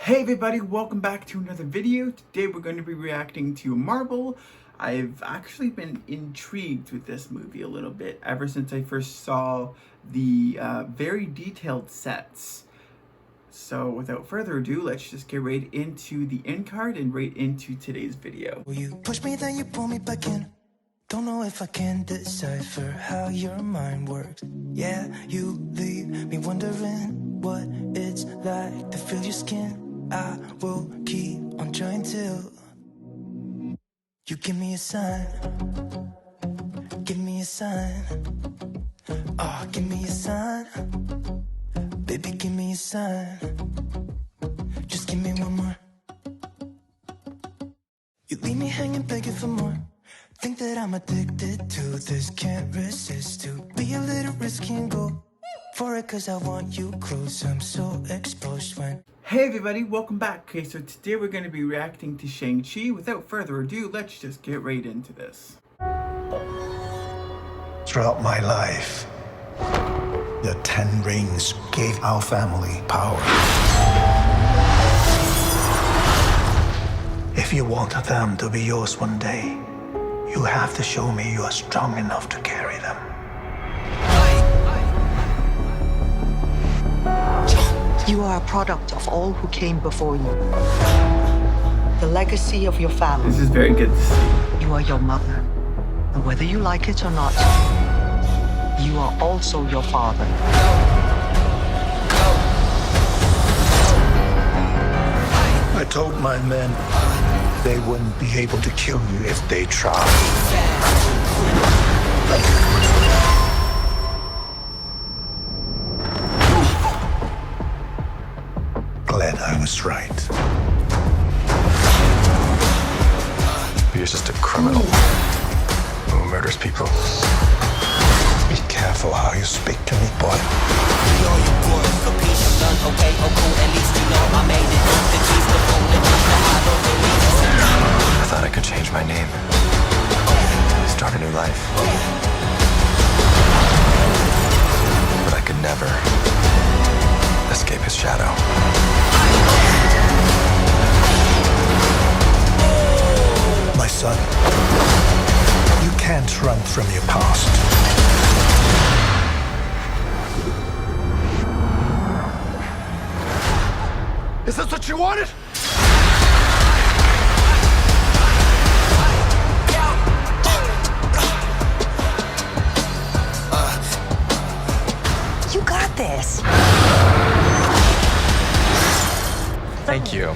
Hey everybody, welcome back to another video. Today we're going to be reacting to Marvel. I've actually been intrigued with this movie a little bit ever since I first saw the very detailed sets. So without further ado, let's just get right into the end card and right into today's video. You push me, then you pull me back in. Don't know if I can decipher how your mind works. Yeah, you leave me wondering what it's like to feel your skin. I will keep on trying till you give me a sign. Give me a sign. Oh, give me a sign. Baby, give me a sign. Just give me one more. You leave me hanging, begging for more. Think that I'm addicted to this, can't resist to be a little risky and go for it, cause I want you close. I'm so exposed when. Hey everybody, welcome back. Okay, so today we're going to be reacting to Shang Chi. Without further ado, let's just get right into this. Throughout my life, the 10 rings gave our family power. If you want them to be yours one day, you have to show me you are strong enough to carry them. You are a product of all who came before you. The legacy of your family. This is very good to see. You are your mother. And whether you like it or not, you are also your father. I told my men they wouldn't be able to kill you if they tried. Glad I was right. You're just a criminal who murders people. Be careful how you speak to me, boy. I thought I could change my name, start a new life. But I could never escape his shadow. My son, you can't run from your past. Is this what you wanted? You got this. Thank you.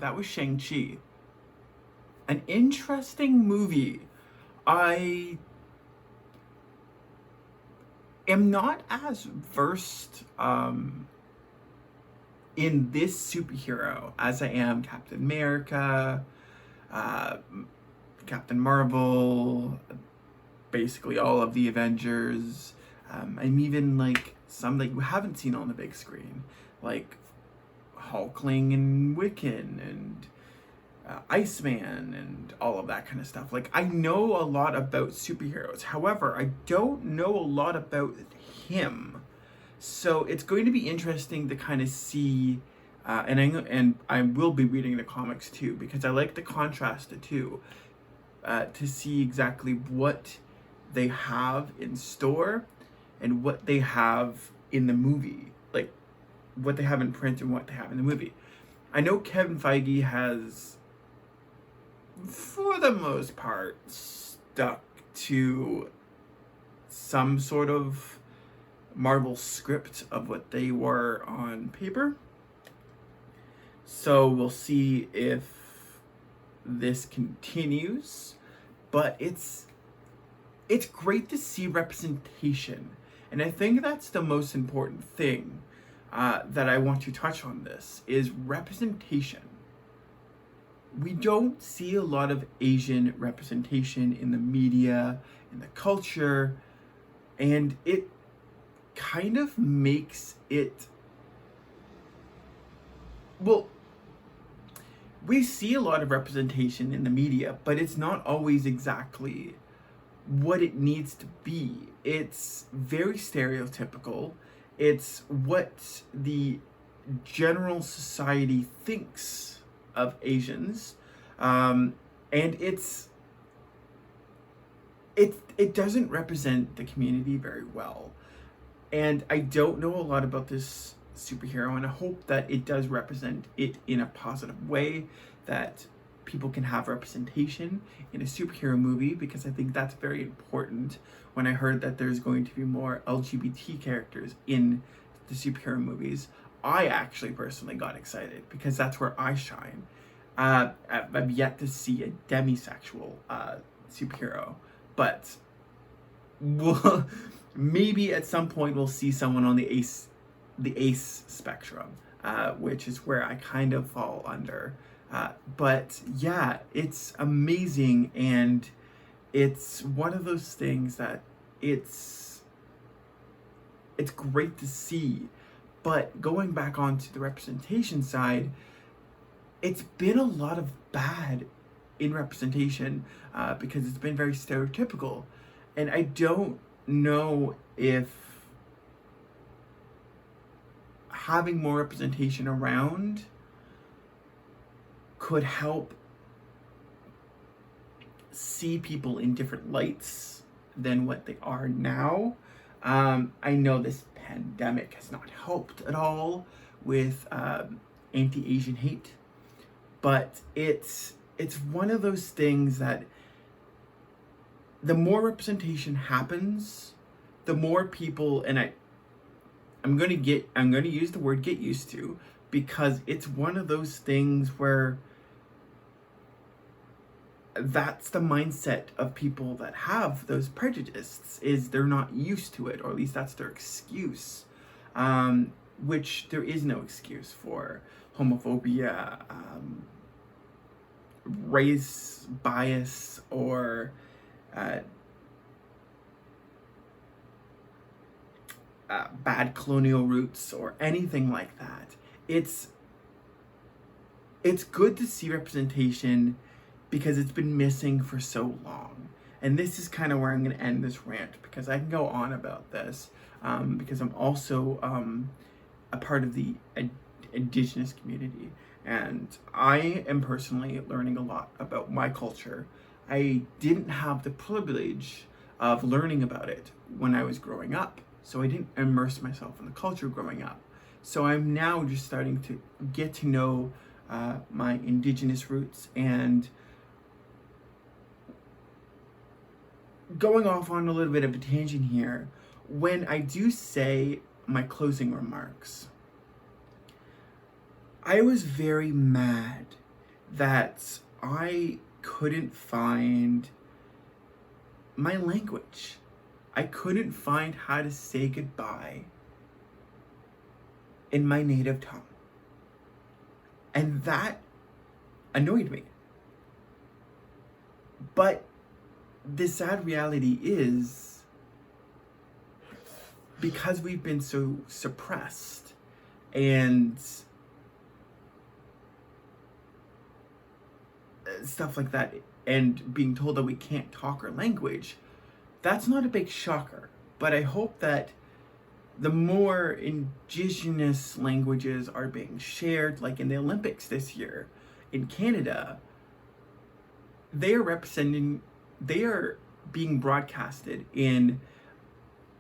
That was Shang Chi. An interesting movie. I am not as versed in this superhero as I am Captain America, Captain Marvel, basically all of the Avengers, and even like some that you haven't seen on the big screen, like Hulkling and Wiccan and Iceman and all of that kind of stuff. Like, I know a lot about superheroes. However, I don't know a lot about him. So it's going to be interesting to kind of see, and I will be reading the comics too, because I like to contrast the two, to see exactly what they have in store and what they have in the movie. Like, what they have in print and what they have in the movie. I know Kevin Feige has, for the most part, stuck to some sort of Marvel script of what they were on paper. So we'll see if this continues. But it's great to see representation. And I think that's the most important thing that I want to touch on this, is representation. We don't see a lot of Asian representation in the media, in the culture, and it kind of makes it, well, we see a lot of representation in the media, but it's not always exactly what it needs to be. It's very stereotypical, It's what the general society thinks of Asians, and it doesn't represent the community very well. And I don't know a lot about this superhero, and I hope that it does represent it in a positive way, that people can have representation in a superhero movie, because I think that's very important. When I heard that there's going to be more LGBT characters in the superhero movies, I actually personally got excited, because that's where I shine. I've yet to see a demisexual superhero, but maybe at some point we'll see someone on the ace spectrum, which is where I kind of fall under. But yeah, it's amazing, and it's one of those things that it's great to see. But going back onto the representation side, it's been a lot of bad in representation, because it's been very stereotypical. And I don't know if having more representation around could help see people in different lights than what they are now. I know this pandemic has not helped at all with anti-Asian hate, but it's one of those things that the more representation happens, the more people, and I'm gonna use the word get used to, because it's one of those things where that's the mindset of people that have those prejudices, is they're not used to it, or at least that's their excuse, which there is no excuse for homophobia, race bias, or bad colonial roots, or anything like that. It's good to see representation, because it's been missing for so long. And this is kind of where I'm going to end this rant, because I can go on about this, because I'm also a part of the Indigenous community, and I am personally learning a lot about my culture. I didn't have the privilege of learning about it when I was growing up, so I didn't immerse myself in the culture growing up. So I'm now just starting to get to know my Indigenous roots. And going off on a little bit of a tangent here, when I do say my closing remarks, I was very mad that I couldn't find my language. I couldn't find how to say goodbye in my native tongue. And that annoyed me. But the sad reality is, because we've been so suppressed and stuff like that, and being told that we can't talk our language, that's not a big shocker. But I hope that the more Indigenous languages are being shared, like in the Olympics this year in Canada, they are being broadcasted in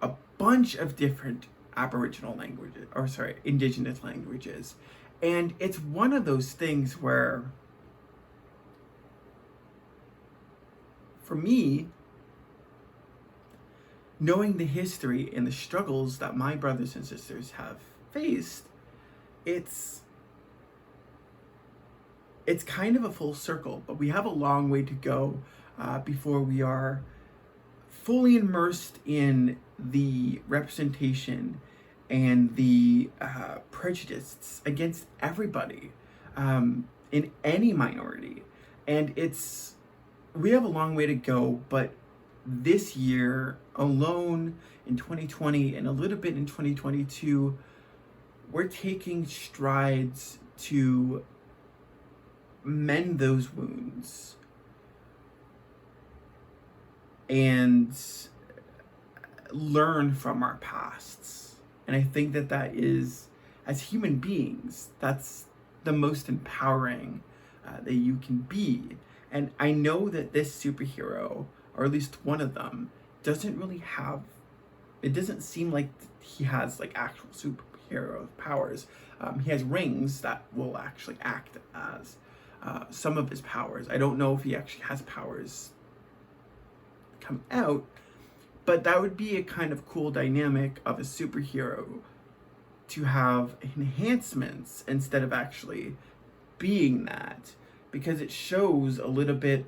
a bunch of different Aboriginal languages, or sorry, Indigenous languages. And it's one of those things where, for me, knowing the history and the struggles that my brothers and sisters have faced, it's kind of a full circle, but we have a long way to go before we are fully immersed in the representation and the prejudice against everybody in any minority. And we have a long way to go, but this year alone, in 2020 and a little bit in 2022, we're taking strides to mend those wounds and learn from our pasts. And I think that that is, as human beings, that's the most empowering that you can be. And I know that this superhero, or at least one of them, doesn't really have, it doesn't seem like he has like actual superhero powers. He has rings that will actually act as some of his powers. I don't know if he actually has powers come out, but that would be a kind of cool dynamic of a superhero, to have enhancements instead of actually being that, because it shows a little bit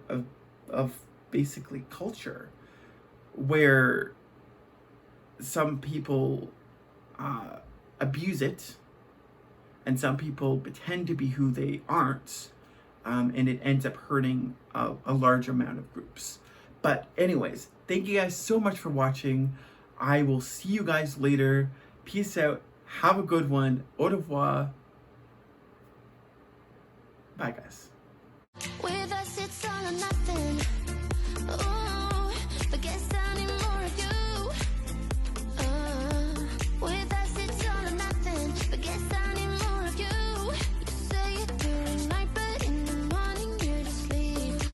of basically culture, where some people abuse it and some people pretend to be who they aren't, and it ends up hurting a large amount of groups. But anyways, thank you guys so much for watching. I will see you guys later. Peace out. Have a good one. Au revoir. Bye, guys.